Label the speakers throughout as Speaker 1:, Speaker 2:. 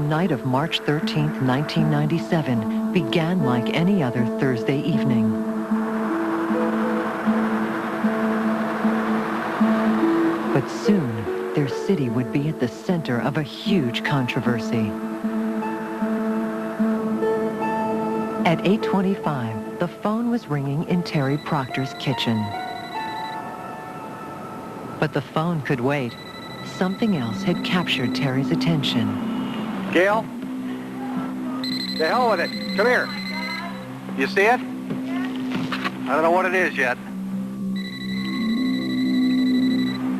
Speaker 1: night of March 13th, 1997 began like any other Thursday evening. But soon, their city would be at the center of a huge controversy. At 8:25, the phone was ringing in Terry Proctor's kitchen. But the phone could wait. Something else had captured Terry's attention.
Speaker 2: Gail? The hell with it. Come here. You see it? I don't know what it is yet.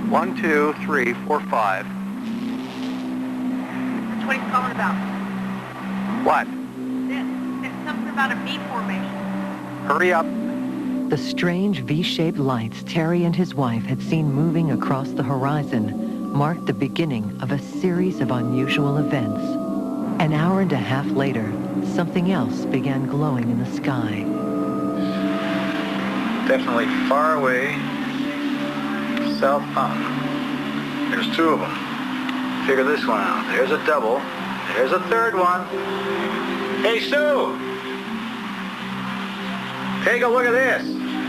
Speaker 2: 1, 2, 3, 4, 5.
Speaker 3: That's what he's calling about.
Speaker 2: What?
Speaker 3: It's something about a V formation.
Speaker 2: Hurry up.
Speaker 1: The strange V-shaped lights Terry and his wife had seen moving across the horizon marked the beginning of a series of unusual events. An hour and a half later, something else began glowing in the sky.
Speaker 2: Definitely far away. South Mountain. There's 2 of them. Figure this one out. There's a double. There's a third one. Hey, Sue! Take a look at this.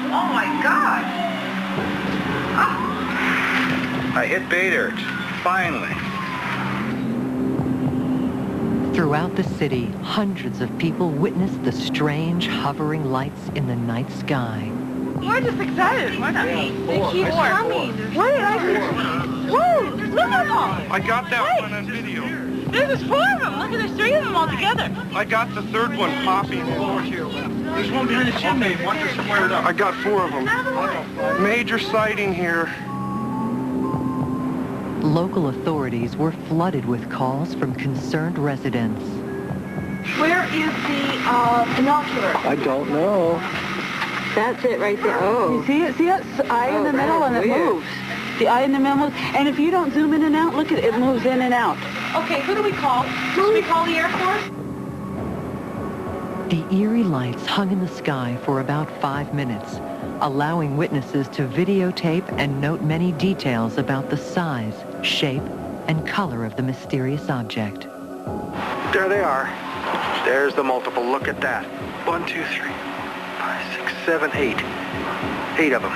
Speaker 3: Oh my God! Oh.
Speaker 2: I hit bait urge. Finally.
Speaker 1: Throughout the city, hundreds of people witnessed the strange hovering lights in the night sky.
Speaker 3: We're just excited. We're not. They keep coming. What did I see? Whoa! Look at them!
Speaker 4: I got that one on video.
Speaker 3: There's 4 of them. Look at there's 3 of them all together.
Speaker 4: I got the 3rd one popping.
Speaker 5: There's one behind the chimney. One just squared up.
Speaker 4: I got 4 of them. Major sighting here.
Speaker 1: Local authorities were flooded with calls from concerned residents.
Speaker 3: Where is the binocular?
Speaker 2: I don't know.
Speaker 6: That's it right there. Oh.
Speaker 7: You see it? See it? Eye in the middle and it moves. The eye in the middle moves. And if you don't zoom in and out, look at it. It moves in and out.
Speaker 3: Okay, who do we call? Should we call the Air Force?
Speaker 1: The eerie lights hung in the sky for about 5 minutes, allowing witnesses to videotape and note many details about the size, shape, and color of the mysterious object.
Speaker 2: There they are. There's the multiple. Look at that. 1, 2, 3, 5, 6, 7, 8. 8 of them.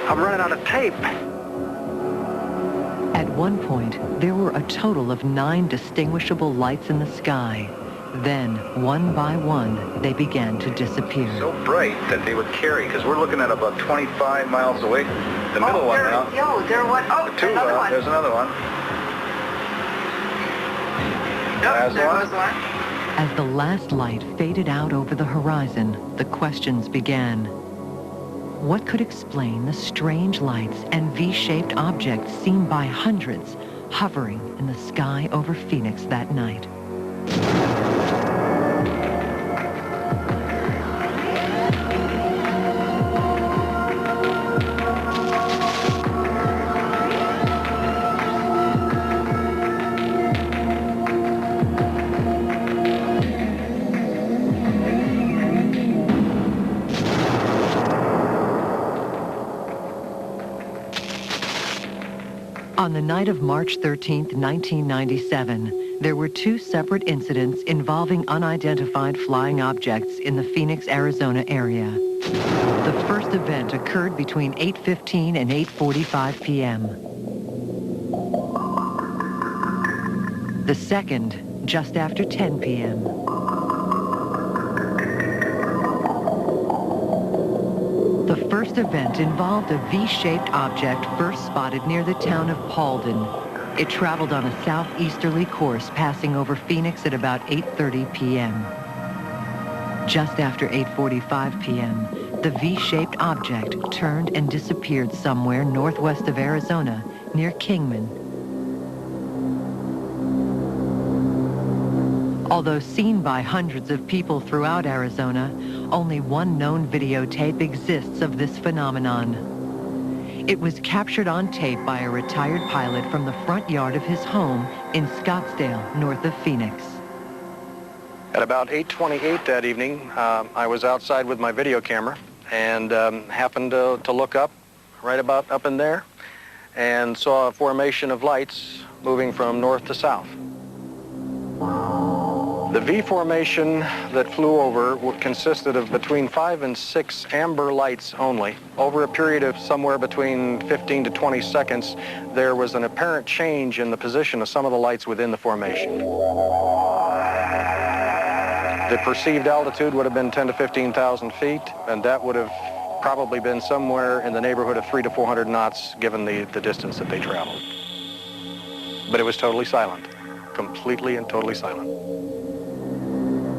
Speaker 2: I'm running out of tape.
Speaker 1: At one point, there were a total of 9 distinguishable lights in the sky. Then, one by one, they began to disappear.
Speaker 2: So bright that they would carry, because we're looking at about 25 miles away. The middle one now.
Speaker 3: Yo, there one. Oh,
Speaker 2: The 2,
Speaker 3: another one.
Speaker 2: there's another one.
Speaker 3: Yep, there was one.
Speaker 1: As the last light faded out over the horizon, the questions began. What could explain the strange lights and V-shaped objects seen by hundreds hovering in the sky over Phoenix that night? On the night of March 13th, 1997, there were 2 separate incidents involving unidentified flying objects in the Phoenix, Arizona area. The first event occurred between 8:15 and 8:45 p.m. The second, just after 10 p.m. The first event involved a V-shaped object first spotted near the town of Paulden. It traveled on a southeasterly course, passing over Phoenix at about 8:30 p.m. Just after 8:45 p.m., the V-shaped object turned and disappeared somewhere northwest of Arizona, near Kingman. Although seen by hundreds of people throughout Arizona, only one known videotape exists of this phenomenon. It was captured on tape by a retired pilot from the front yard of his home in Scottsdale, north of Phoenix.
Speaker 2: At about 8:28 that evening, I was outside with my video camera and happened to look up, right about up in there, and saw a formation of lights moving from north to south.
Speaker 8: The V formation that flew over consisted of between 5 and 6 amber lights only. Over a period of somewhere between 15 to 20 seconds, there was an apparent change in the position of some of the lights within the formation. The perceived altitude would have been 10 to 15,000 feet, and that would have probably been somewhere in the neighborhood of 300 to 400 knots, given the distance that they traveled. But it was totally silent, completely and totally silent.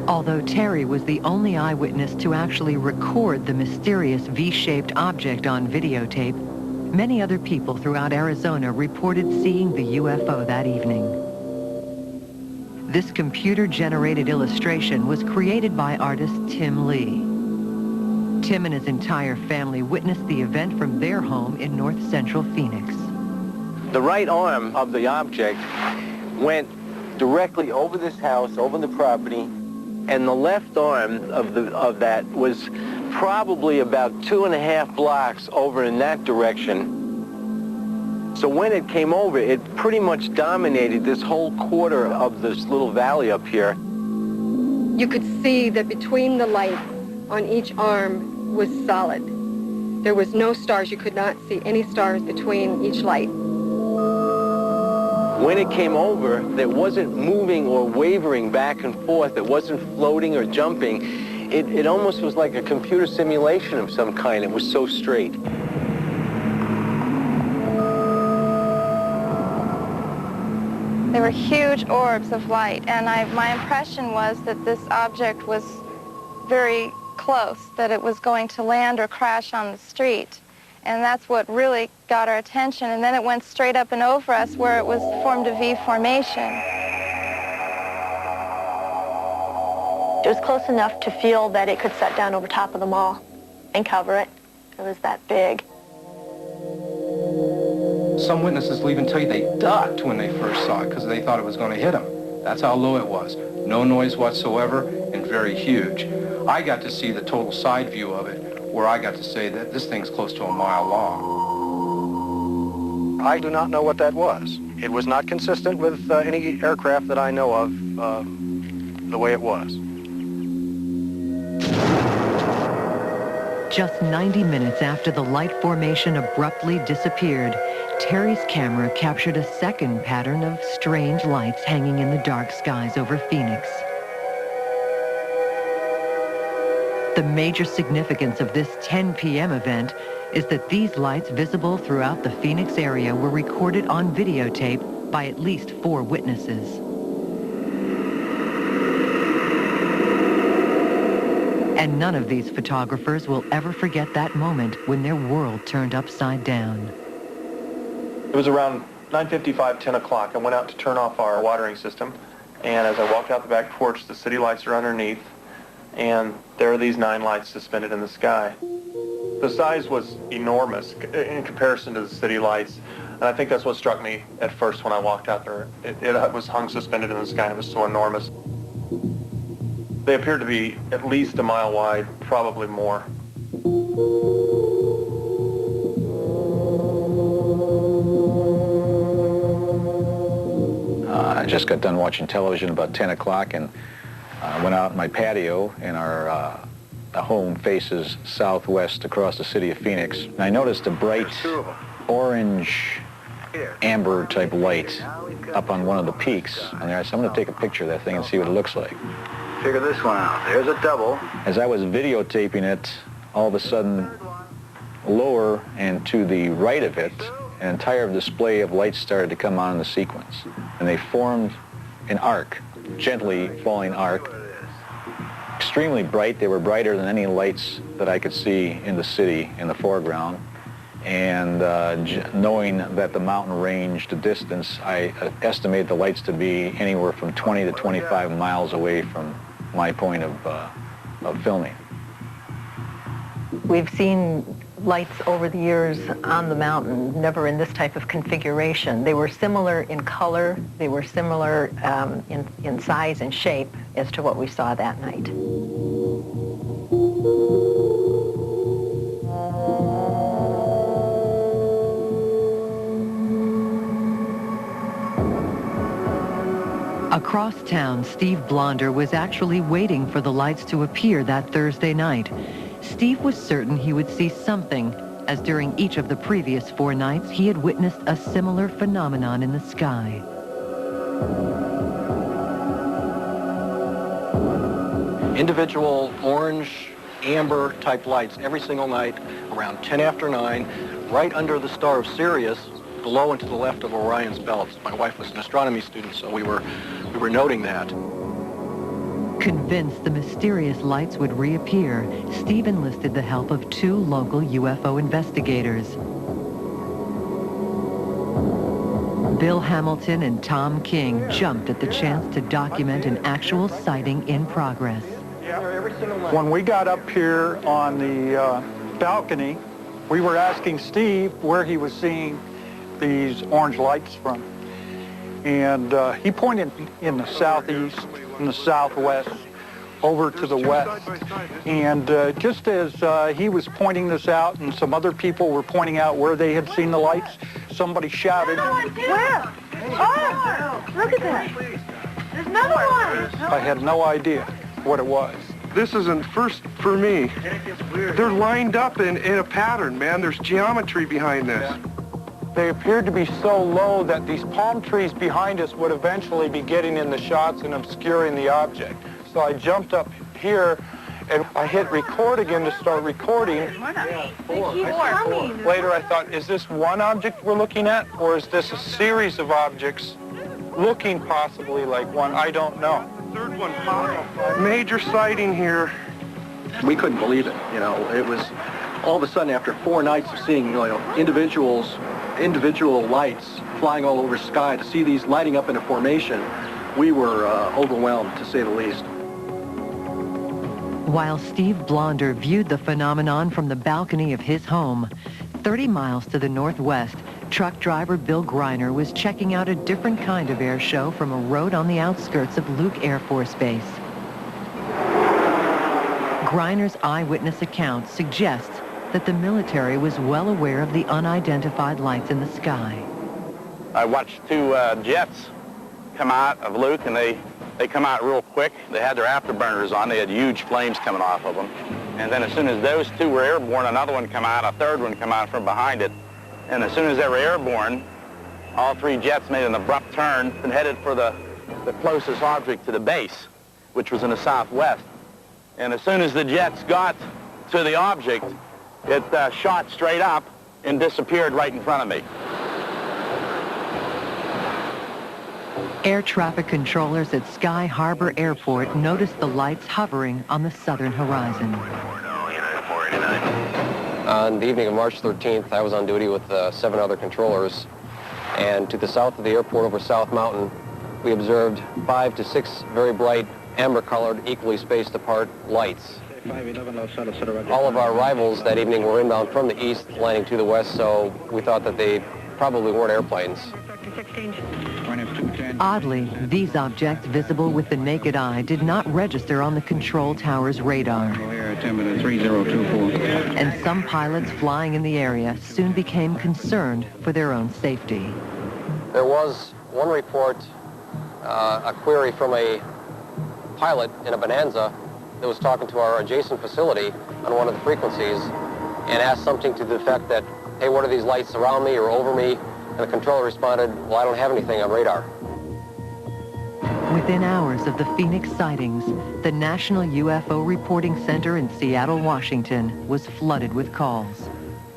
Speaker 1: Although Terry was the only eyewitness to actually record the mysterious V-shaped object on videotape, many other people throughout Arizona reported seeing the UFO that evening. This computer-generated illustration was created by artist Tim Lee. Tim and his entire family witnessed the event from their home in north central Phoenix.
Speaker 9: The right arm of the object went directly over this house, over the property, and the left arm of that was probably about 2.5 blocks over in that direction. So when it came over, it pretty much dominated this whole quarter of this little valley up here.
Speaker 6: You could see that between the lights on each arm was solid. There was no stars. You could not see any stars between each light.
Speaker 9: When it came over, it wasn't moving or wavering back and forth. It wasn't floating or jumping. It almost was like a computer simulation of some kind. It was so straight.
Speaker 3: They were huge orbs of light, and my impression was that this object was very close, that it was going to land or crash on the street. And that's what really got our attention. And then it went straight up and over us where it was formed a V formation.
Speaker 10: It was close enough to feel that it could set down over top of the mall and cover it. It was that big.
Speaker 5: Some witnesses will even tell you they ducked when they first saw it because they thought it was going to hit them. That's how low it was. No noise whatsoever and very huge. I got to see the total side view of it, where I got to say that this thing's close to a mile long.
Speaker 8: I do not know what that was. It was not consistent with any aircraft that I know of, the way it was.
Speaker 1: Just 90 minutes after the light formation abruptly disappeared, Terry's camera captured a second pattern of strange lights hanging in the dark skies over Phoenix. The major significance of this 10 p.m. event is that these lights visible throughout the Phoenix area were recorded on videotape by at least 4 witnesses. And none of these photographers will ever forget that moment when their world turned upside down.
Speaker 4: It was around 9:55, 10 o'clock. I went out to turn off our watering system, and as I walked out the back porch, the city lights are underneath, and there are these 9 lights suspended in the sky. The size was enormous in comparison to the city lights, and I think that's what struck me at first when I walked out there. It was hung suspended in the sky. It was so enormous. They appeared to be at least a mile wide, probably more.
Speaker 2: I just got done watching television about 10 o'clock and went out in my patio, and our home faces southwest across the city of Phoenix. And I noticed a bright orange amber type light up on one of the peaks. And I said, I'm going to take a picture of that thing and see what it looks like. Figure this one out. There's a double. As I was videotaping it, all of a sudden, lower and to the right of it, an entire display of lights started to come on in the sequence. And they formed an arc, gently falling arc. Extremely bright. They were brighter than any lights that I could see in the city in the foreground. And knowing that the mountain range, the distance, I estimate the lights to be anywhere from 20 to 25 miles away from my point of filming.
Speaker 11: We've seen lights over the years on the mountain, never in this type of configuration. They were similar in color, they were similar in size and shape as to what we saw that night.
Speaker 1: Across town, Steve Blonder was actually waiting for the lights to appear that Thursday night. Steve was certain he would see something, as during each of the previous 4 nights, he had witnessed a similar phenomenon in the sky.
Speaker 8: Individual orange, amber type lights every single night around 10 after 9, right under the star of Sirius, below and to the left of Orion's belts. My wife was an astronomy student, so we were noting that.
Speaker 1: Convinced the mysterious lights would reappear, Steve enlisted the help of 2 local UFO investigators. Bill Hamilton and Tom King jumped at the chance to document an actual sighting in progress.
Speaker 12: When we got up here on the balcony, we were asking Steve where he was seeing these orange lights from. And he pointed in the southeast, in the southwest, over to the west. And just as he was pointing this out and some other people were pointing out where they had seen the lights, somebody shouted,
Speaker 7: Where? Oh, look at that. There's another one.
Speaker 12: I had no idea what it was.
Speaker 13: This isn't first for me. They're lined up in a pattern, man. There's geometry behind this.
Speaker 12: They appeared to be so low that these palm trees behind us would eventually be getting in the shots and obscuring the object. So I jumped up here and I hit record again to start recording. Later I thought, is this one object we're looking at, or is this a series of objects looking possibly like one? I don't know.
Speaker 13: Third one popped. Major sighting here.
Speaker 8: We couldn't believe it. You know, it was all of a sudden after 4 nights of seeing, individual lights flying all over sky, to see these lighting up in a formation, we were overwhelmed, to say the least.
Speaker 1: While Steve Blonder viewed the phenomenon from the balcony of his home, 30 miles to the northwest, truck driver Bill Greiner was checking out a different kind of air show from a road on the outskirts of Luke Air Force Base. Greiner's eyewitness account suggests that the military was well aware of the unidentified lights in the sky.
Speaker 14: I watched 2 jets come out of Luke, and they come out real quick. They had their afterburners on. They had huge flames coming off of them. And then as soon as those 2 were airborne, another one come out, a third one come out from behind it. And as soon as they were airborne, all 3 jets made an abrupt turn and headed for the closest object to the base, which was in the southwest. And as soon as the jets got to the object, it shot straight up and disappeared right in front of me.
Speaker 1: Air traffic controllers at Sky Harbor Airport noticed the lights hovering on the southern horizon.
Speaker 15: On the evening of March 13th, I was on duty with 7 other controllers, and to the south of the airport over South Mountain, we observed 5 to 6 very bright, amber-colored, equally spaced apart lights. All of our arrivals that evening were inbound from the east, landing to the west, so we thought that they probably weren't airplanes.
Speaker 1: Oddly, these objects visible with the naked eye did not register on the control tower's radar. And some pilots flying in the area soon became concerned for their own safety.
Speaker 15: There was one report, a query from a pilot in a Bonanza that was talking to our adjacent facility on one of the frequencies and asked something to the effect that, hey, what are these lights around me or over me? And the controller responded, well, I don't have anything on radar.
Speaker 1: Within hours of the Phoenix sightings, the National UFO Reporting Center in Seattle, Washington was flooded with calls.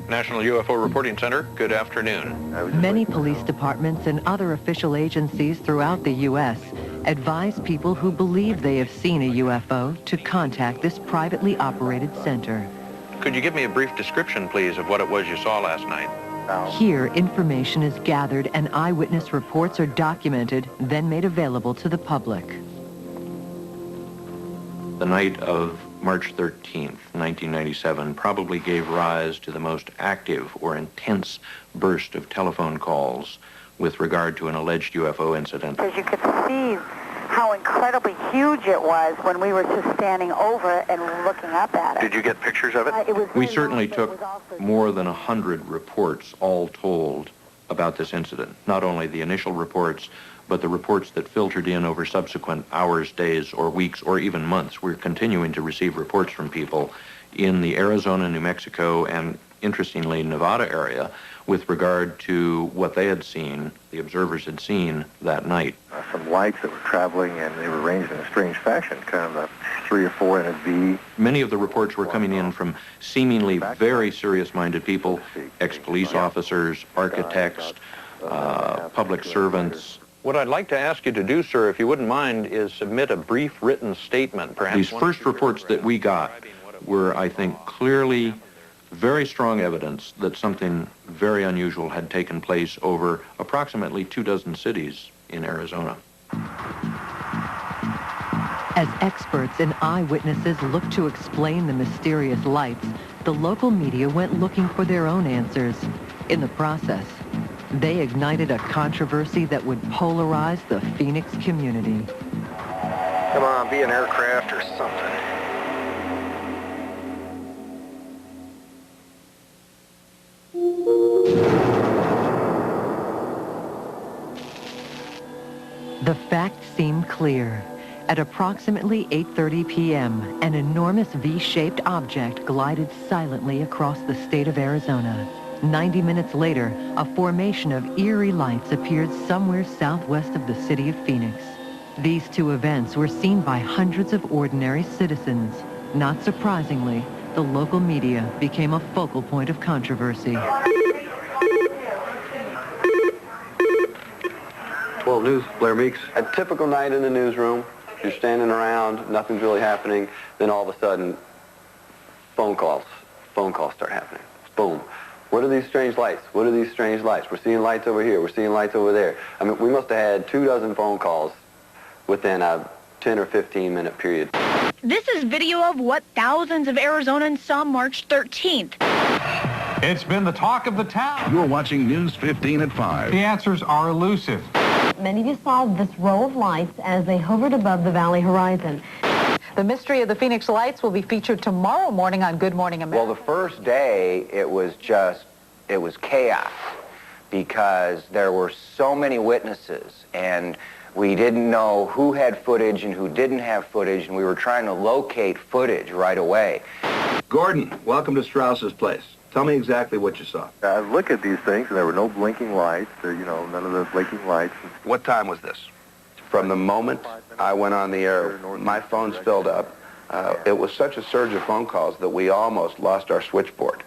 Speaker 16: National UFO Reporting Center, good afternoon.
Speaker 1: Many police departments and other official agencies throughout the U.S. advise people who believe they have seen a UFO to contact this privately operated center.
Speaker 16: Could you give me a brief description, please, of what it was you saw last night?
Speaker 1: Here, information is gathered and eyewitness reports are documented, then made available to the public.
Speaker 16: The night of March 13th, 1997, probably gave rise to the most active or intense burst of telephone calls with regard to an alleged UFO incident.
Speaker 17: As you could see how incredibly huge it was when we were just standing over it and looking up at it.
Speaker 16: Did you get pictures of it? We certainly took more than 100 reports, all told, about this incident. Not only the initial reports, but the reports that filtered in over subsequent hours, days, or weeks, or even months. We're continuing to receive reports from people in the Arizona, New Mexico, and interestingly, Nevada area with regard to what they had seen, the observers had seen that night.
Speaker 18: Some lights that were traveling, and they were arranged in a strange fashion, kind of a 3 or 4 in a V.
Speaker 16: Many of the reports were coming in from seemingly very serious-minded people, ex-police officers, architects, public servants.
Speaker 19: What I'd like to ask you to do, sir, if you wouldn't mind, is submit a brief written statement, perhaps.
Speaker 16: These first reports that we got were, I think, clearly very strong evidence that something very unusual had taken place over approximately 24 cities in Arizona.
Speaker 1: As experts and eyewitnesses looked to explain the mysterious lights, the local media went looking for their own answers. In the process, they ignited a controversy that would polarize the Phoenix community.
Speaker 8: Come on, be an aircraft or something.
Speaker 1: The facts seemed clear. At approximately 8:30 p.m., an enormous V-shaped object glided silently across the state of Arizona. 90 minutes later, a formation of eerie lights appeared somewhere southwest of the city of Phoenix. These two events were seen by hundreds of ordinary citizens. Not surprisingly, the local media became a focal point of controversy.
Speaker 20: 12 News, Blair Meeks. A typical night in the newsroom. You're standing around, nothing's really happening. Then all of a sudden, phone calls start happening. Boom. What are these strange lights? What are these strange lights? We're seeing lights over here. We're seeing lights over there. I mean, we must have had 24 phone calls within a 10 or 15 minute period.
Speaker 21: This is video of what thousands of Arizonans saw March 13th.
Speaker 22: It's been the talk of the town.
Speaker 23: You're watching News 15 at 5.
Speaker 22: The answers are elusive.
Speaker 24: Many of you saw this row of lights as they hovered above the valley horizon.
Speaker 25: The mystery of the Phoenix lights will be featured tomorrow morning on Good Morning America.
Speaker 26: Well, the first day, it was chaos because there were so many witnesses, and we didn't know who had footage and who didn't have footage, and we were trying to locate footage right away.
Speaker 20: Gordon, welcome to Strauss's place. Tell me exactly what you saw.
Speaker 18: I look at these things, and there were no blinking lights, none of the blinking lights.
Speaker 20: What time was this?
Speaker 27: From the moment I went on the air, my phones filled up. It was such a surge of phone calls that we almost lost our switchboard.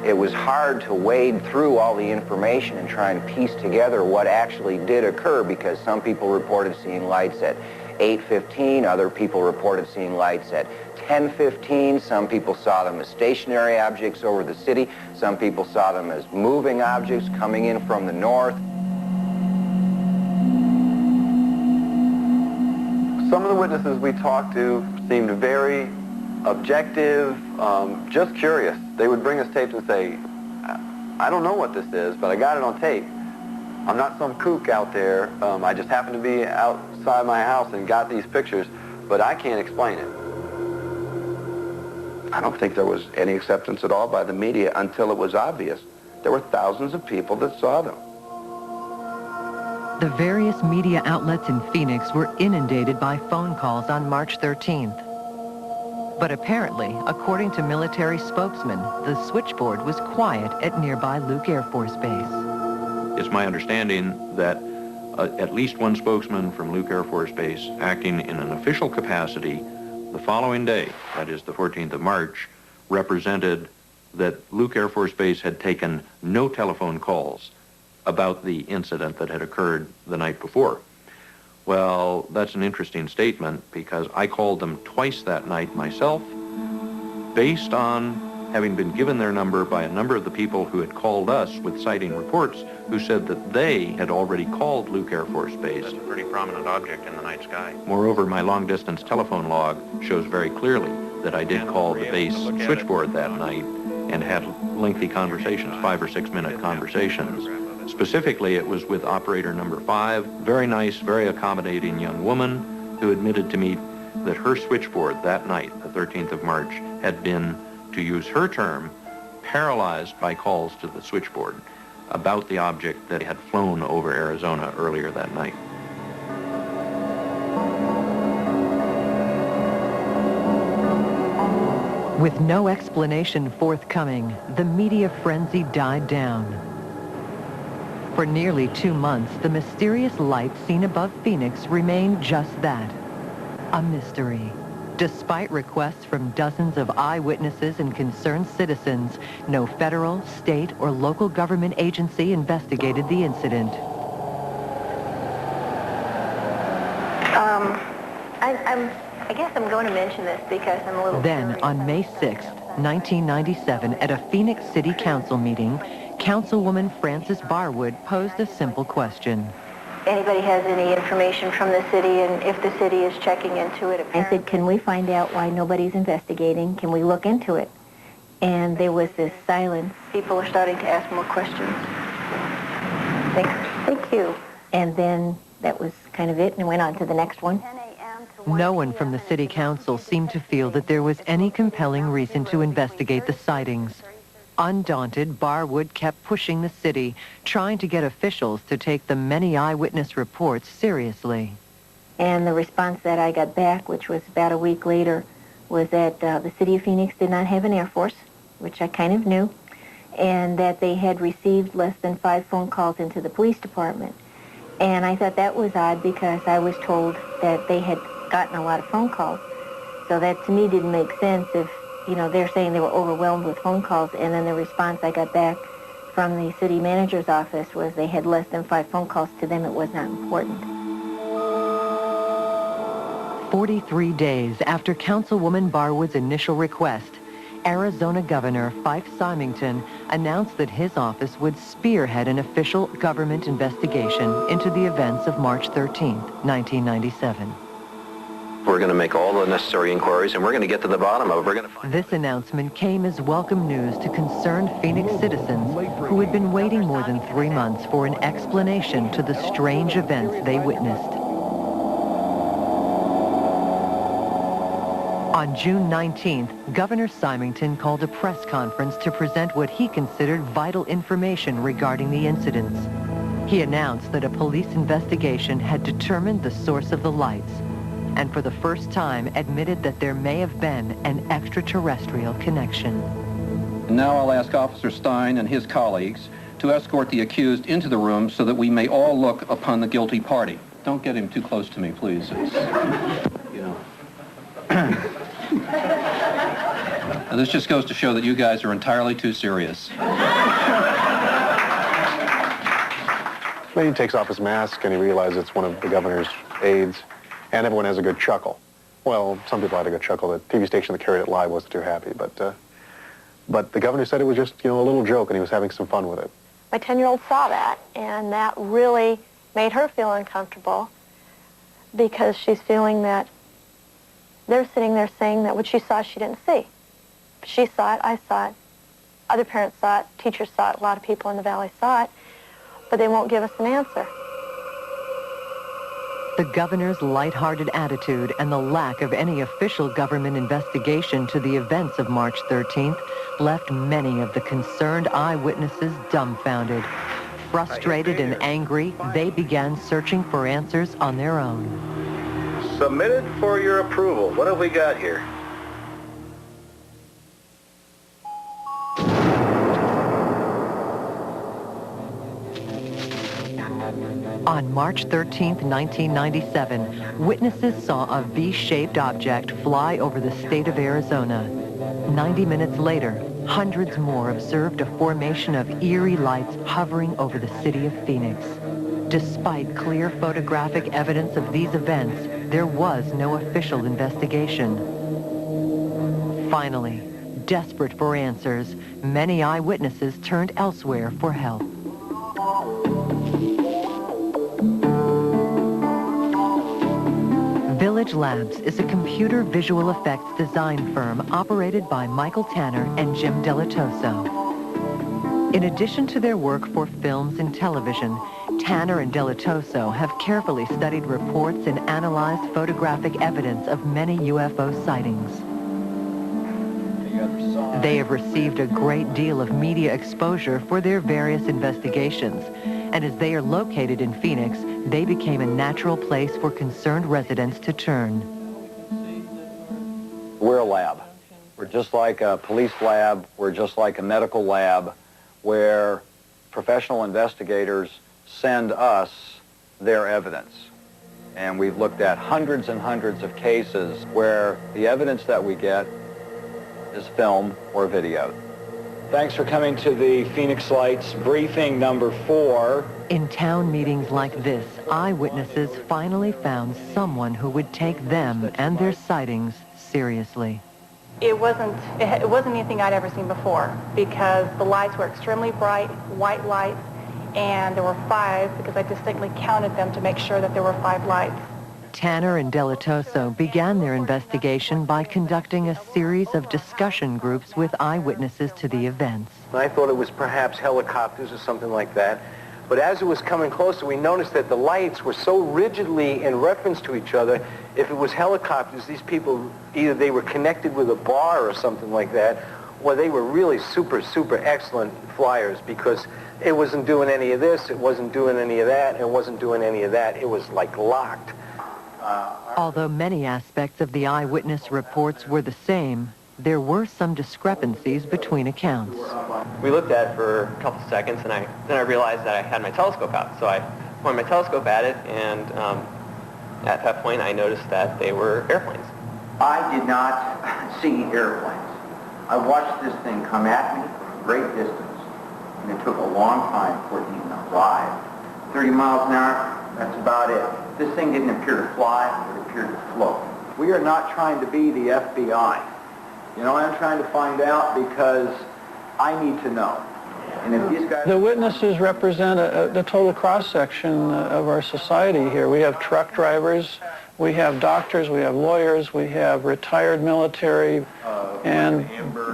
Speaker 26: It was hard to wade through all the information and try and piece together what actually did occur, because some people reported seeing lights at 8:15, other people reported seeing lights at 10:15. Some people saw them as stationary objects over the city. Some people saw them as moving objects coming in from the north.
Speaker 20: Some of the witnesses we talked to seemed very objective, just curious. They would bring us tapes and say, I don't know what this is, but I got it on tape. I'm not some kook out there. I just happened to be outside my house and got these pictures, but I can't explain it.
Speaker 27: I don't think there was any acceptance at all by the media until it was obvious. There were thousands of people that saw them.
Speaker 1: The various media outlets in Phoenix were inundated by phone calls on March 13th. But apparently, according to military spokesmen, the switchboard was quiet at nearby Luke Air Force Base.
Speaker 16: It's my understanding that at least one spokesman from Luke Air Force Base, acting in an official capacity, the following day, that is the 14th of March, represented that Luke Air Force Base had taken no telephone calls about the incident that had occurred the night before. Well, that's an interesting statement because I called them twice that night myself, based on having been given their number by a number of the people who had called us with sighting reports, who said that they had already called Luke Air Force Base.
Speaker 19: That's a pretty prominent object in the night sky.
Speaker 16: Moreover, my long-distance telephone log shows very clearly that I did call the base switchboard that night and had lengthy conversations, 5 or 6 minute conversations. Specifically, it was with operator number 5, very nice, very accommodating young woman who admitted to me that her switchboard that night, the 13th of March, had been, to use her term, paralyzed by calls to the switchboard about the object that had flown over Arizona earlier that night.
Speaker 1: With no explanation forthcoming, the media frenzy died down. For nearly 2 months, the mysterious light seen above Phoenix remained just that, a mystery. Despite requests from dozens of eyewitnesses and concerned citizens, no federal, state, or local government agency investigated the incident.
Speaker 11: I guess I'm going to mention this because I'm a little
Speaker 1: Then,
Speaker 11: curious.
Speaker 1: on May 6, 1997, at a Phoenix City Council meeting, Councilwoman Frances Barwood posed a simple question.
Speaker 11: Anybody has any information from the city, and if the city is checking into it?
Speaker 2: I said, can we find out why nobody's investigating? Can we look into it? And there was this silence.
Speaker 11: People are starting to ask more questions. Thank you.
Speaker 2: And then that was kind of it, and went on to the next one.
Speaker 1: No one from the city council seemed to feel that there was any compelling reason to investigate the sightings. Undaunted, Barwood kept pushing the city, trying to get officials to take the many eyewitness reports seriously.
Speaker 2: And the response that I got back, which was about a week later, was that the city of Phoenix did not have an Air Force, which I kind of knew, and that they had received less than 5 phone calls into the police department. And I thought that was odd because I was told that they had gotten a lot of phone calls. So that to me didn't make sense if, you know, they're saying they were overwhelmed with phone calls, and then the response I got back from the city manager's office was they had less than 5 phone calls. To them, it was not important.
Speaker 1: 43 days after Councilwoman Barwood's initial request, Arizona Governor Fife Symington announced that his office would spearhead an official government investigation into the events of March 13, 1997.
Speaker 3: We're going to make all the necessary inquiries, and we're going to get to the bottom of it. We're going to find...
Speaker 1: This announcement came as welcome news to concerned Phoenix citizens who had been waiting more than 3 months for an explanation to the strange events they witnessed. On June 19th, Governor Symington called a press conference to present what he considered vital information regarding the incidents. He announced that a police investigation had determined the source of the lights, and for the first time admitted that there may have been an extraterrestrial connection.
Speaker 4: Now I'll ask Officer Stein and his colleagues to escort the accused into the room so that we may all look upon the guilty party. Don't get him too close to me, please. It's, you know. Now, this just goes to show that you guys are entirely too serious.
Speaker 5: Then he takes off his mask and he realizes it's one of the governor's aides. And everyone has a good chuckle. Well, some people had a good chuckle. The TV station that carried it live wasn't too happy, but the governor said it was just, you know, a little joke, and he was having some fun with it.
Speaker 6: My 10-year-old saw that, and that really made her feel uncomfortable because she's feeling that they're sitting there saying that what she saw she didn't see. She saw it, I saw it, other parents saw it, teachers saw it, a lot of people in the valley saw it, but they won't give us an answer.
Speaker 1: The governor's lighthearted attitude and the lack of any official government investigation to the events of March 13th left many of the concerned eyewitnesses dumbfounded. Frustrated and angry, they began searching for answers on their own.
Speaker 27: Submitted for your approval. What have we got here?
Speaker 1: On March 13, 1997, witnesses saw a V-shaped object fly over the state of Arizona. 90 minutes later, hundreds more observed a formation of eerie lights hovering over the city of Phoenix. Despite clear photographic evidence of these events, there was no official investigation. Finally, desperate for answers, many eyewitnesses turned elsewhere for help. Village Labs is a computer visual effects design firm operated by Michael Tanner and Jim Delatoso. In addition to their work for films and television, Tanner and Delatoso have carefully studied reports and analyzed photographic evidence of many UFO sightings. They have received a great deal of media exposure for their various investigations, and as they are located in Phoenix, they became a natural place for concerned residents to turn.
Speaker 7: We're a lab. We're just like a police lab. We're just like a medical lab where professional investigators send us their evidence. And we've looked at hundreds and hundreds of cases where the evidence that we get is film or video. Thanks for coming to the Phoenix Lights briefing number 4.
Speaker 1: In town meetings like this, eyewitnesses finally found someone who would take them and their sightings seriously.
Speaker 9: It wasn't anything I'd ever seen before, because the lights were extremely bright, white lights, and there were 5, because I distinctly counted them to make sure that there were 5 lights.
Speaker 1: Tanner and Delatoso began their investigation by conducting a series of discussion groups with eyewitnesses to the events.
Speaker 10: I thought it was perhaps helicopters or something like that. But as it was coming closer, we noticed that the lights were so rigidly in reference to each other. If it was helicopters, these people, either they were connected with a bar or something like that, or they were really super, super excellent flyers, because it wasn't doing any of this, it wasn't doing any of that, it wasn't doing any of that. It was like locked.
Speaker 1: Although many aspects of the eyewitness reports were the same, there were some discrepancies between accounts.
Speaker 12: We looked at it for a couple seconds, and then I realized that I had my telescope out. So I pointed my telescope at it, and at that point I noticed that they were airplanes.
Speaker 26: I did not see airplanes. I watched this thing come at me from a great distance, and it took a long time for it to even arrive. 30 miles an hour, that's about it. This thing didn't appear to fly, it appeared to float.
Speaker 7: We are not trying to be the FBI. You know, I'm trying to find out because I need to know. And if these guys...
Speaker 13: The witnesses represent the total cross-section of our society here. We have truck drivers, we have doctors, we have lawyers, we have retired military, and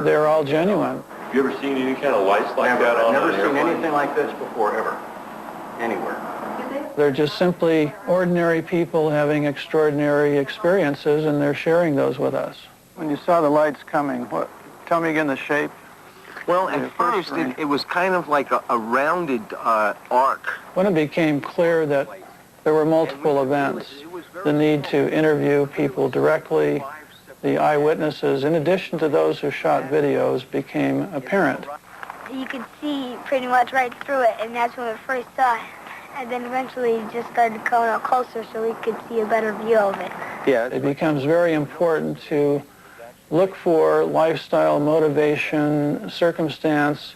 Speaker 13: they're all genuine.
Speaker 14: Have you ever seen any kind of lights like that on an airplane?
Speaker 7: I've never seen anything like this before, ever. Anywhere.
Speaker 13: They're just simply ordinary people having extraordinary experiences, and they're sharing those with us. When you saw the lights coming, tell me again the shape.
Speaker 10: Well, at first it was kind of like a rounded arc.
Speaker 13: When it became clear that there were multiple events, the need to interview people directly, the eyewitnesses, in addition to those who shot videos, became apparent.
Speaker 15: You could see pretty much right through it, and that's when we first saw it. And then eventually it just started coming out closer so we could see a better view of it.
Speaker 13: Yeah, it becomes very important to look for lifestyle, motivation, circumstance,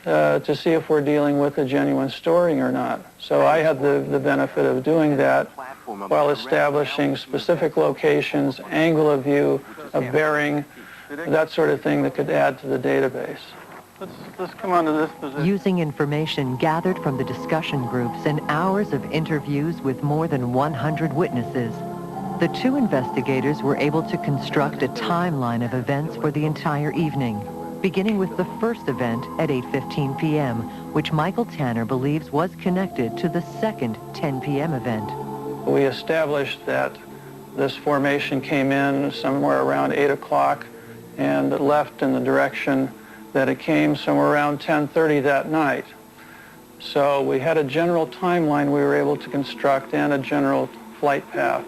Speaker 13: to see if we're dealing with a genuine story or not. So I had the benefit of doing that while establishing specific locations, angle of view, a bearing, that sort of thing that could add to the database. Let's come on to this position.
Speaker 1: Using information gathered from the discussion groups and hours of interviews with more than 100 witnesses, the 2 investigators were able to construct a timeline of events for the entire evening, beginning with the first event at 8:15 p.m., which Michael Tanner believes was connected to the second 10 p.m. event.
Speaker 13: We established that this formation came in somewhere around 8 o'clock and left in the direction that it came somewhere around 10:30 that night. So we had a general timeline we were able to construct and a general flight path.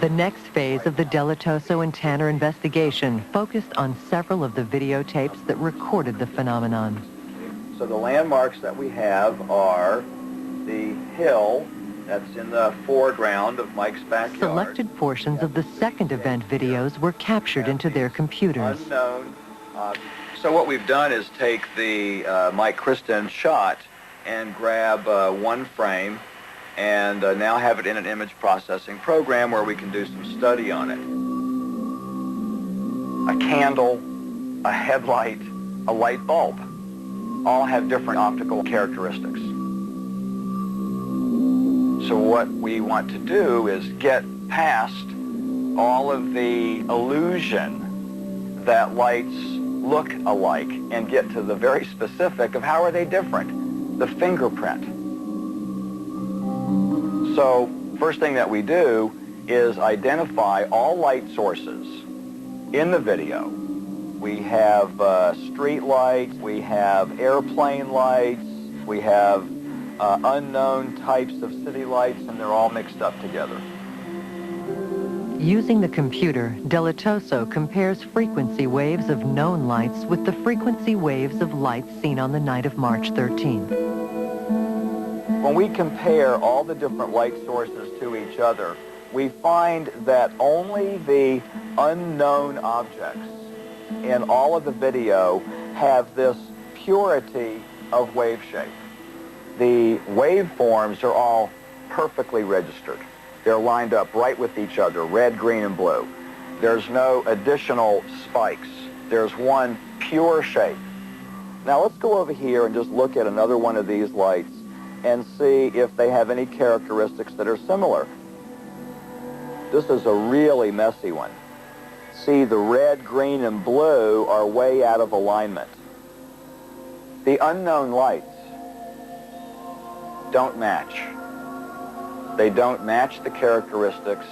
Speaker 1: The next phase of the Delatoso and Tanner investigation focused on several of the videotapes that recorded the phenomenon.
Speaker 7: So the landmarks that we have are the hill that's in the foreground of Mike's backyard.
Speaker 1: Selected portions of the second event videos were captured into their computers.
Speaker 7: Unknown. So what we've done is take the Mike Kristen shot and grab one frame and now have it in an image processing program where we can do some study on it. A candle, a headlight, a light bulb, all have different optical characteristics. So what we want to do is get past all of the illusion that lights look alike and get to the very specific of how are they different, the fingerprint. So first thing that we do is identify all light sources in the video. We have street lights, we have airplane lights, we have unknown types of city lights, and they're all mixed up together.
Speaker 1: Using the computer, Delitoso compares frequency waves of known lights with the frequency waves of lights seen on the night of March 13th.
Speaker 7: When we compare all the different light sources to each other, we find that only the unknown objects in all of the video have this purity of wave shape. The waveforms are all perfectly registered. They're lined up right with each other, red, green, and blue. There's no additional spikes. There's one pure shape. Now let's go over here and just look at another one of these lights and see if they have any characteristics that are similar. This is a really messy one. See, the red, green, and blue are way out of alignment. The unknown lights don't match. They don't match the characteristics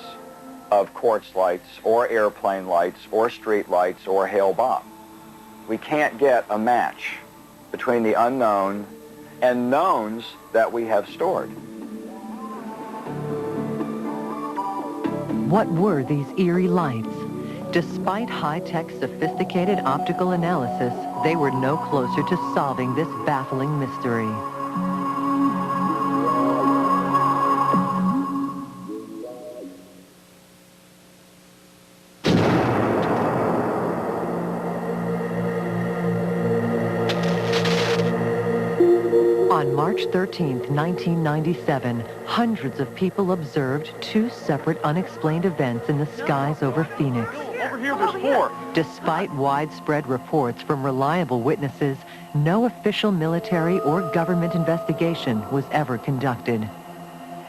Speaker 7: of quartz lights or airplane lights or street lights or Hale Bopp. We can't get a match between the unknown and knowns that we have stored.
Speaker 1: What were these eerie lights? Despite high-tech, sophisticated optical analysis, they were no closer to solving this baffling mystery. On March 13th, 1997, hundreds of people observed two separate unexplained events in the skies over Phoenix.
Speaker 14: Over here, there's four.
Speaker 1: Despite widespread reports from reliable witnesses, no official military or government investigation was ever conducted.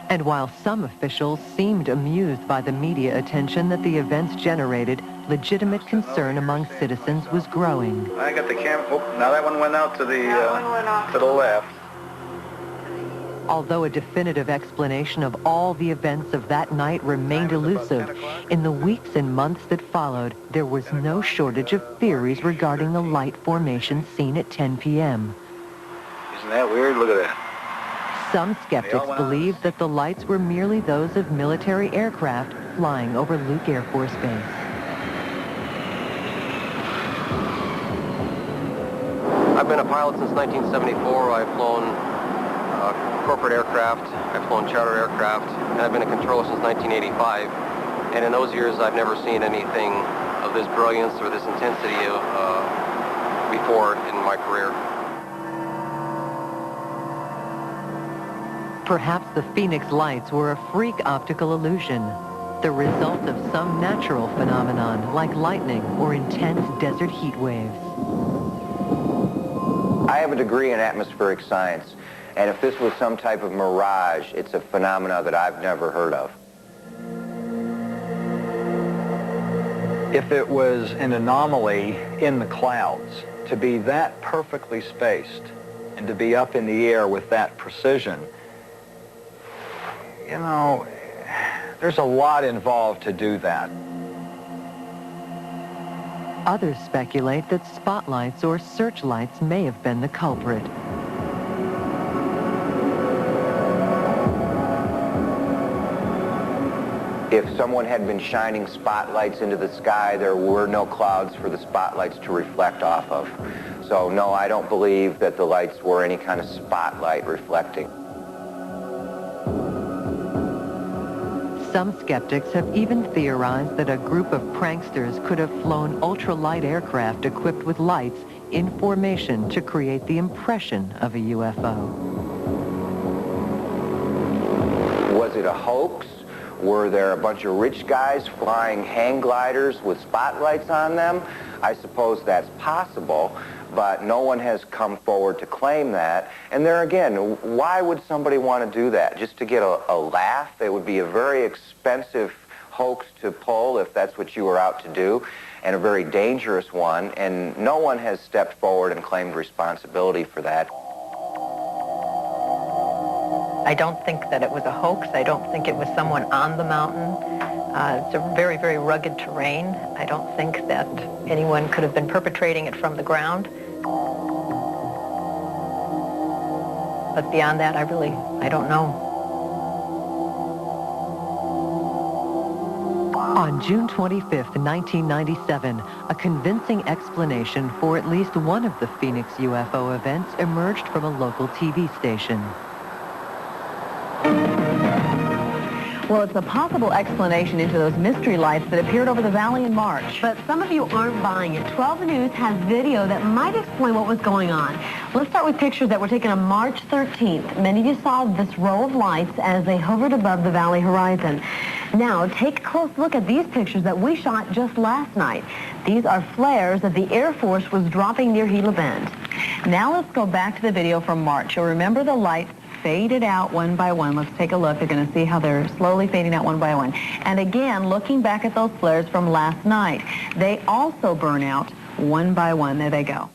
Speaker 1: And while some officials seemed amused by the media attention that the events generated, legitimate concern among citizens was growing.
Speaker 7: I got the camera. Oh, now that one went out to the left.
Speaker 1: Although a definitive explanation of all the events of that night remained elusive, in the weeks and months that followed, there was no shortage of theories regarding the light formation seen at 10 p.m.
Speaker 7: Isn't that weird? Look at that.
Speaker 1: Some skeptics believed that the lights were merely those of military aircraft flying over Luke Air Force Base.
Speaker 8: I've been a pilot since 1974. I've flown corporate aircraft, I've flown charter aircraft, and I've been a controller since 1985. And in those years, I've never seen anything of this brilliance or this intensity before in my career.
Speaker 1: Perhaps the Phoenix lights were a freak optical illusion, the result of some natural phenomenon like lightning or intense desert heat waves.
Speaker 26: I have a degree in atmospheric science, and if this was some type of mirage, it's a phenomena that I've never heard of.
Speaker 7: If it was an anomaly in the clouds, to be that perfectly spaced and to be up in the air with that precision, you know, there's a lot involved to do that.
Speaker 1: Others speculate that spotlights or searchlights may have been the culprit.
Speaker 26: If someone had been shining spotlights into the sky, there were no clouds for the spotlights to reflect off of. So no, I don't believe that the lights were any kind of spotlight reflecting.
Speaker 1: Some skeptics have even theorized that a group of pranksters could have flown ultralight aircraft equipped with lights in formation to create the impression of a UFO.
Speaker 26: Was it a hoax? Were there a bunch of rich guys flying hang gliders with spotlights on them? I suppose that's possible, but no one has come forward to claim that. And there again, why would somebody want to do that? Just to get a laugh? It would be a very expensive hoax to pull if that's what you were out to do, and a very dangerous one, and no one has stepped forward and claimed responsibility for that.
Speaker 11: I don't think that it was a hoax. I don't think it was someone on the mountain It's a very, very rugged terrain. I don't think that anyone could have been perpetrating it from the ground. But beyond that, I don't know.
Speaker 1: On June 25th, 1997, a convincing explanation for at least one of the Phoenix UFO events emerged from a local TV station.
Speaker 17: Well, it's a possible explanation into those mystery lights that appeared over the valley in March.
Speaker 18: But some of you aren't buying it. 12 News has video that might explain what was going on. Let's start with pictures that were taken on March 13th. Many of you saw this row of lights as they hovered above the valley horizon. Now, take a close look at these pictures that we shot just last night. These are flares that the Air Force was dropping near Gila Bend.
Speaker 17: Now let's go back to the video from March. You'll remember the lights faded out one by one. Let's take a look. You're going to see how they're slowly fading out one by one. And again, looking back at those flares from last night, they also burn out one by one. There they go.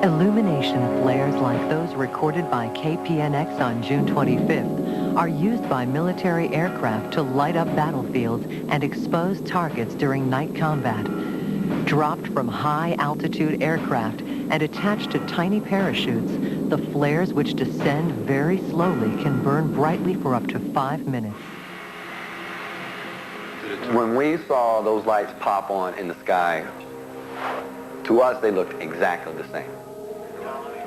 Speaker 1: Illumination flares like those recorded by KPNX on June 25th are used by military aircraft to light up battlefields and expose targets during night combat. Dropped from high-altitude aircraft and attached to tiny parachutes, the flares which descend very slowly can burn brightly for up to 5 minutes.
Speaker 20: When we saw those lights pop on in the sky, to us they looked exactly the same.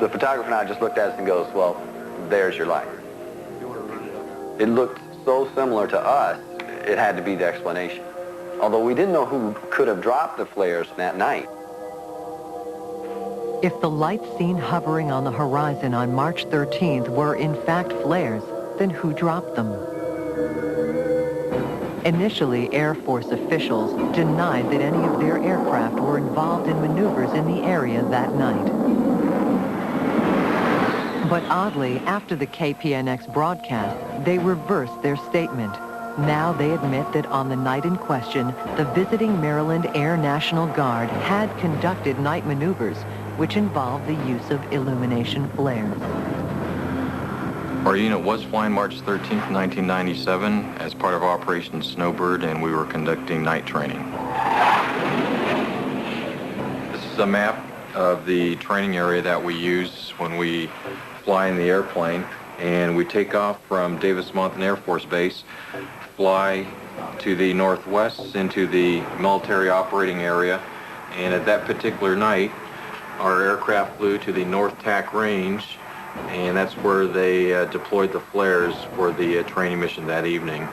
Speaker 20: The photographer and I just looked at us and goes, well, there's your light. It looked so similar to us, it had to be the explanation. Although we didn't know who could have dropped the flares that night.
Speaker 1: If the lights seen hovering on the horizon on March 13th were in fact flares, then who dropped them? Initially, Air Force officials denied that any of their aircraft were involved in maneuvers in the area that night. But oddly, after the KPNX broadcast, they reversed their statement. Now they admit that on the night in question, the visiting Maryland Air National Guard had conducted night maneuvers, which involved the use of illumination flares.
Speaker 16: Our unit was flying March 13th, 1997 as part of Operation Snowbird, and we were conducting night training. This is a map of the training area that we use when we fly in the airplane, and we take off from Davis-Monthan Air Force Base, fly to the northwest into the military operating area, and at that particular night, our aircraft flew to the North TAC range, and that's where they deployed the flares for the training mission that evening.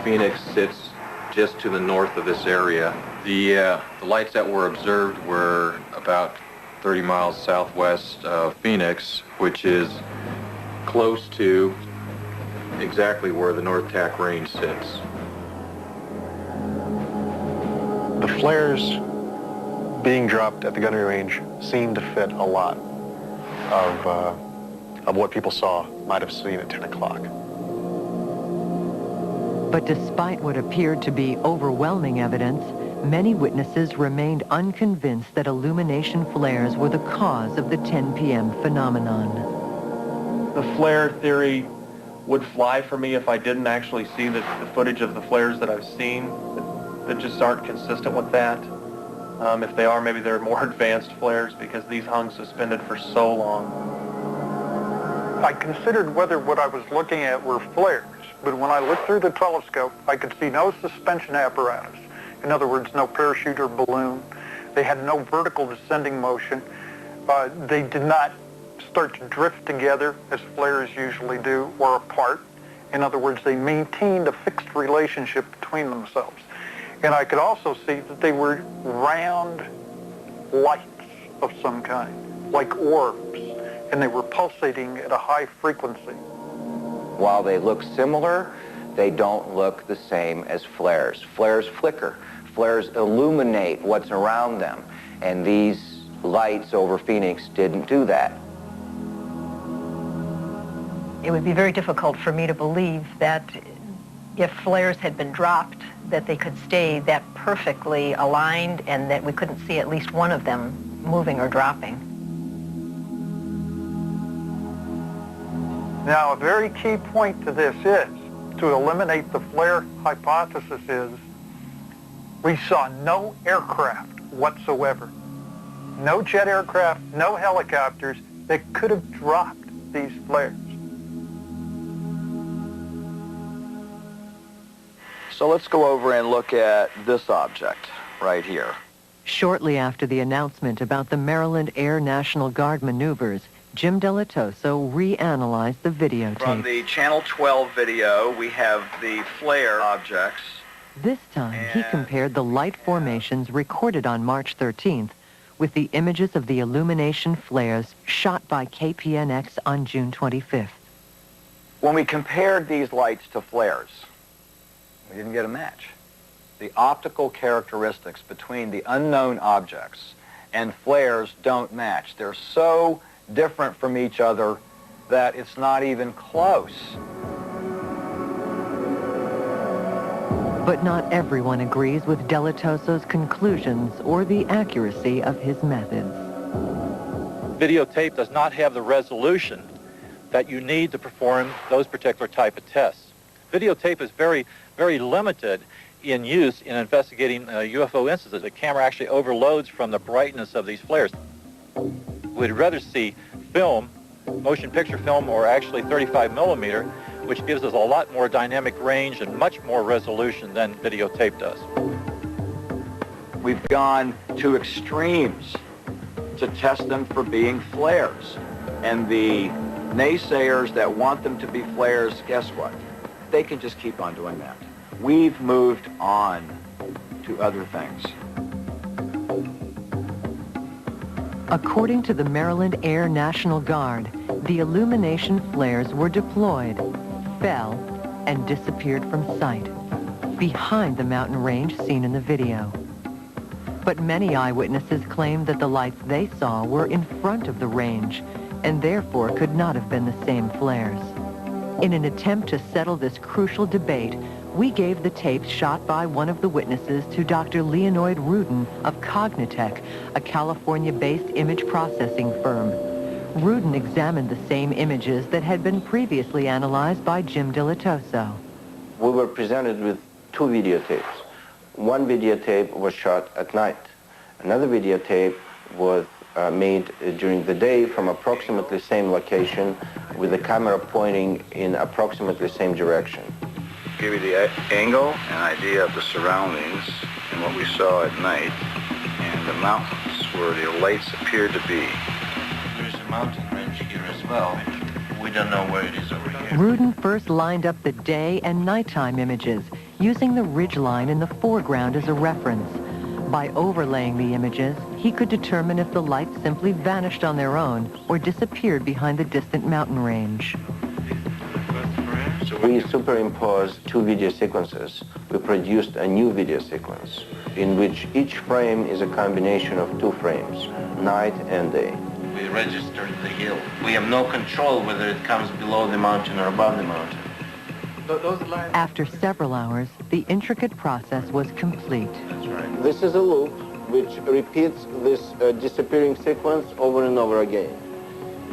Speaker 16: Phoenix sits just to the north of this area. The lights that were observed were about 30 miles southwest of Phoenix, which is close to exactly where the North TAC range sits.
Speaker 5: The flares being dropped at the gunnery range seemed to fit a lot of what people might have seen at 10 o'clock.
Speaker 1: But despite what appeared to be overwhelming evidence, many witnesses remained unconvinced that illumination flares were the cause of the 10 p.m. phenomenon.
Speaker 14: The flare theory would fly for me if I didn't actually see the footage of the flares that I've seen that just aren't consistent with that. If they are, maybe they're more advanced flares because these hung suspended for so long.
Speaker 13: I considered whether what I was looking at were flares, but when I looked through the telescope, I could see no suspension apparatus. In other words, no parachute or balloon. They had no vertical descending motion. They did not start to drift together as flares usually do, or apart. In other words, they maintained a fixed relationship between themselves. And I could also see that they were round lights of some kind, like orbs, and they were pulsating at a high frequency.
Speaker 26: While they look similar, they don't look the same as flares. Flares flicker. Flares illuminate what's around them, and these lights over Phoenix didn't do that.
Speaker 11: It would be very difficult for me to believe that if flares had been dropped, that they could stay that perfectly aligned and that we couldn't see at least one of them moving or dropping.
Speaker 13: Now, a very key point to this is
Speaker 2: to eliminate the flare hypothesis is we saw no aircraft whatsoever. No jet aircraft, no helicopters that could have dropped these flares.
Speaker 7: So let's go over and look at this object right here.
Speaker 1: Shortly after the announcement about the Maryland Air National Guard maneuvers, Jim Delatoso reanalyzed the videotape.
Speaker 7: From the Channel 12 video, we have the flare objects.
Speaker 1: This time, he compared the light formations recorded on March 13th with the images of the illumination flares shot by KPNX on June 25th.
Speaker 7: When we compared these lights to flares, we didn't get a match. The optical characteristics between the unknown objects and flares don't match. They're so different from each other that it's not even close.
Speaker 1: But not everyone agrees with Delatoso's conclusions or the accuracy of his methods.
Speaker 19: Videotape does not have the resolution that you need to perform those particular type of tests. Videotape is very, very limited in use in investigating UFO instances. The camera actually overloads from the brightness of these flares. We'd rather see film, motion picture film, or actually 35 millimeter, which gives us a lot more dynamic range and much more resolution than videotape does.
Speaker 7: We've gone to extremes to test them for being flares. And the naysayers that want them to be flares, guess what? They can just keep on doing that. We've moved on to other things.
Speaker 1: According to the Maryland Air National Guard, the illumination flares were deployed, fell, and disappeared from sight, behind the mountain range seen in the video. But many eyewitnesses claimed that the lights they saw were in front of the range, and therefore could not have been the same flares. In an attempt to settle this crucial debate, we gave the tapes shot by one of the witnesses to Dr. Leonid Rudin of Cognitech, a California-based image processing firm. Rudin examined the same images that had been previously analyzed by Jim Delatoso.
Speaker 27: We were presented with two videotapes. One videotape was shot at night. Another videotape was made during the day from approximately same location with the camera pointing in approximately same direction.
Speaker 21: Give you the angle, an idea of the surroundings and what we saw at night, and the mountains where the lights appeared to be.
Speaker 16: There's a mountain range here as well. We don't know where it is over here.
Speaker 1: Rudin first lined up the day and nighttime images, using the ridge line in the foreground as a reference. By overlaying the images, he could determine if the lights simply vanished on their own or disappeared behind the distant mountain range.
Speaker 27: We superimposed two video sequences. We produced a new video sequence in which each frame is a combination of two frames, night and day.
Speaker 16: We registered the hill. We have no control whether it comes below the mountain or above the mountain.
Speaker 1: After several hours, the intricate process was complete.
Speaker 16: That's right.
Speaker 27: This is a loop which repeats this disappearing sequence over and over again.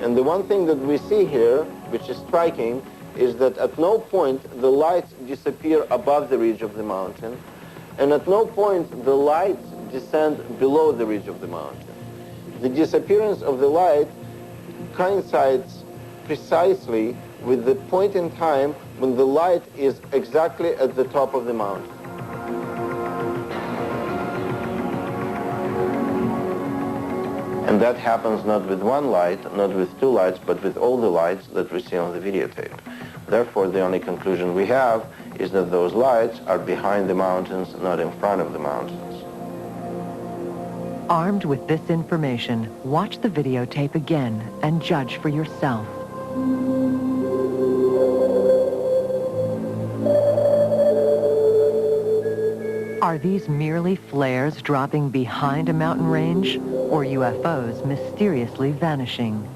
Speaker 27: And the one thing that we see here, which is striking, is that at no point the lights disappear above the ridge of the mountain, and at no point the lights descend below the ridge of the mountain. The disappearance of the light coincides precisely with the point in time when the light is exactly at the top of the mountain. And that happens not with one light, not with two lights, but with all the lights that we see on the videotape. Therefore, the only conclusion we have is that those lights are behind the mountains, not in front of the mountains.
Speaker 1: Armed with this information, watch the videotape again and judge for yourself. Are these merely flares dropping behind a mountain range, or UFOs mysteriously vanishing?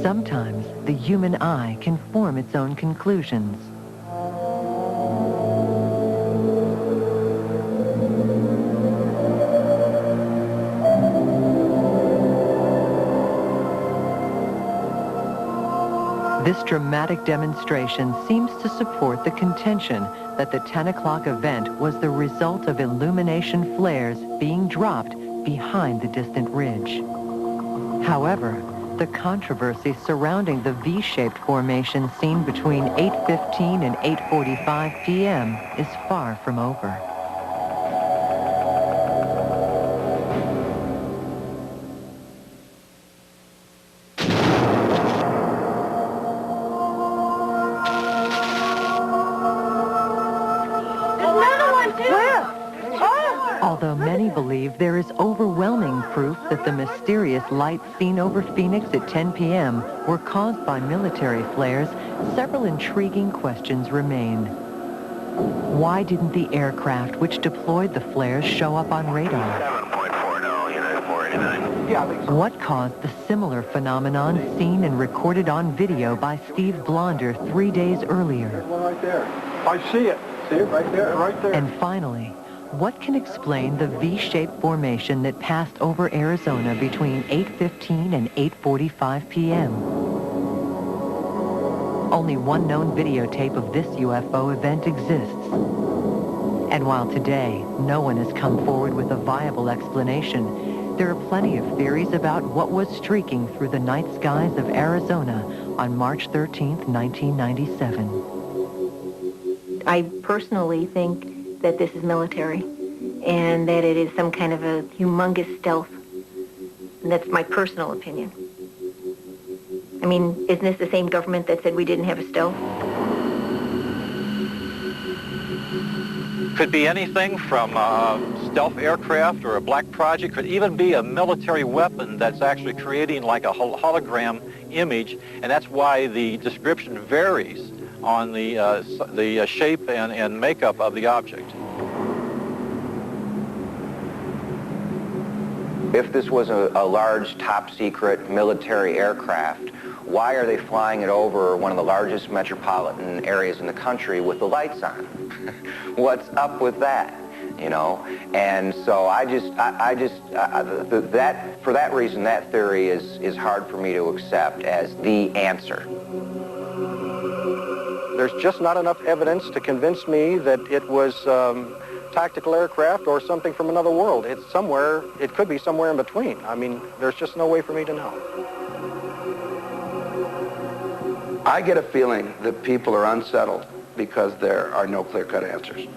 Speaker 1: Sometimes the human eye can form its own conclusions. This dramatic demonstration seems to support the contention that the 10 o'clock event was the result of illumination flares being dropped behind the distant ridge. However, the controversy surrounding the V-shaped formation seen between 8:15 and 8:45 p.m. is far from over. Although many believe there is overwhelming proof that the mysterious lights seen over Phoenix at 10 p.m. were caused by military flares, several intriguing questions remain. Why didn't the aircraft which deployed the flares show up on radar?
Speaker 21: 7.40, United 489.
Speaker 1: What caused the similar phenomenon seen and recorded on video by Steve Blonder 3 days earlier?
Speaker 3: There's one right there. I see it. See it right there, right there.
Speaker 1: And finally, what can explain the V-shaped formation that passed over Arizona between 8:15 and 8:45 p.m.? Only one known videotape of this UFO event exists. And while today no one has come forward with a viable explanation, there are plenty of theories about what was streaking through the night skies of Arizona on March 13th, 1997.
Speaker 11: I personally think that this is military and that it is some kind of a humongous stealth. And that's my personal opinion. I mean, isn't this the same government that said we didn't have a stealth?
Speaker 19: Could be anything from a stealth aircraft or a black project. Could even be a military weapon that's actually creating like a hologram image, and that's why the description varies on the shape and makeup of the object.
Speaker 26: If this was a large, top-secret military aircraft, why are they flying it over one of the largest metropolitan areas in the country with the lights on? What's up with that? You know, and so for that reason, that theory is hard for me to accept as the answer.
Speaker 4: There's just not enough evidence to convince me that it was tactical aircraft or something from another world. It's somewhere, it could be somewhere in between. I mean, there's just no way for me to know.
Speaker 20: I get a feeling that people are unsettled because there are no clear-cut answers.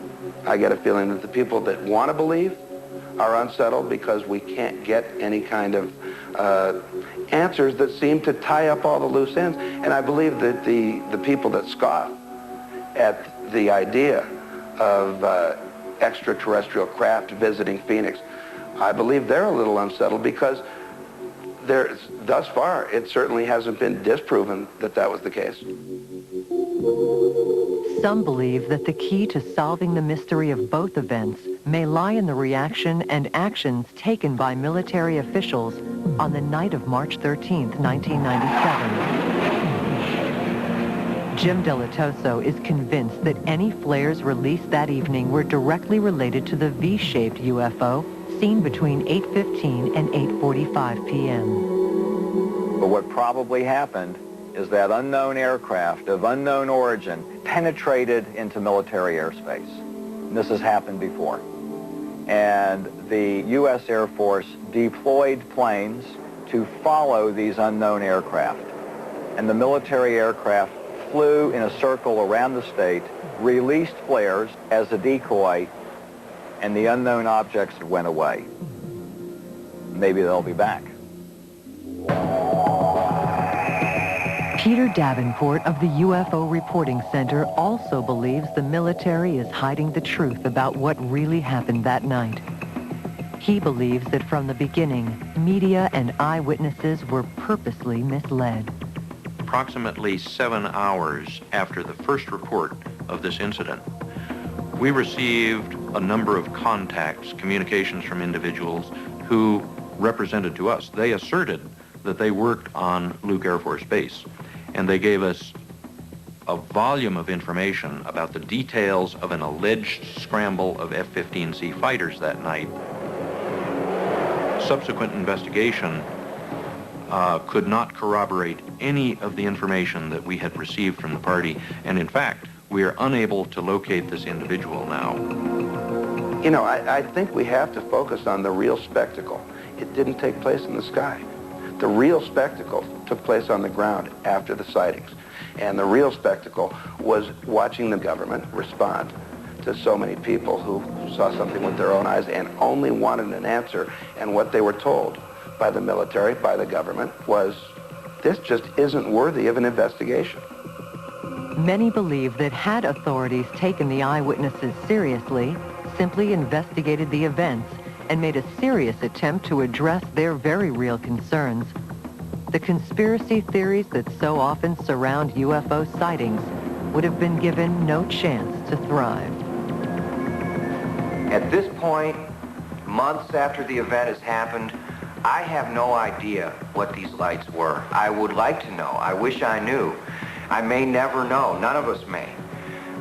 Speaker 20: I get a feeling that the people that want to believe are unsettled because we can't get any kind of answers that seem to tie up all the loose ends. And I believe that the people that scoff at the idea of extraterrestrial craft visiting Phoenix, I believe they're a little unsettled because thus far, it certainly hasn't been disproven that that was the case.
Speaker 1: Some believe that the key to solving the mystery of both events may lie in the reaction and actions taken by military officials on the night of March 13th, 1997. Jim Delatoso is convinced that any flares released that evening were directly related to the V-shaped UFO seen between 8:15 and 8:45 p.m.
Speaker 7: But what probably happened is that unknown aircraft of unknown origin penetrated into military airspace. And this has happened before. And the U.S. Air Force deployed planes to follow these unknown aircraft. And the military aircraft flew in a circle around the state, released flares as a decoy, and the unknown objects went away. Maybe they'll be back.
Speaker 1: Peter Davenport of the UFO Reporting Center also believes the military is hiding the truth about what really happened that night. He believes that from the beginning, media and eyewitnesses were purposely misled.
Speaker 16: Approximately 7 hours after the first report of this incident, we received a number of contacts, communications from individuals who represented to us. They asserted that they worked on Luke Air Force Base, and they gave us a volume of information about the details of an alleged scramble of F-15C fighters that night. Subsequent investigation could not corroborate any of the information that we had received from the party, and in fact, we are unable to locate this individual now.
Speaker 6: You know, I think we have to focus on the real spectacle. It didn't take place in the sky. The real spectacle took place on the ground after the sightings. And the real spectacle was watching the government respond to so many people who saw something with their own eyes and only wanted an answer. And what they were told by the military, by the government, was this just isn't worthy of an investigation.
Speaker 1: Many believe that had authorities taken the eyewitnesses seriously, simply investigated the events, and made a serious attempt to address their very real concerns, the conspiracy theories that so often surround UFO sightings would have been given no chance to thrive.
Speaker 26: At this point, months after the event has happened, I have no idea what these lights were. I would like to know. I wish I knew. I may never know. None of us may.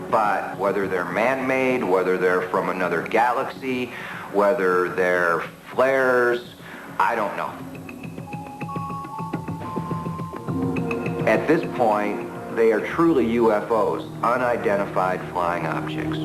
Speaker 26: But whether they're man-made, whether they're from another galaxy, whether they're flares, I don't know. At this point, they are truly UFOs, unidentified flying objects.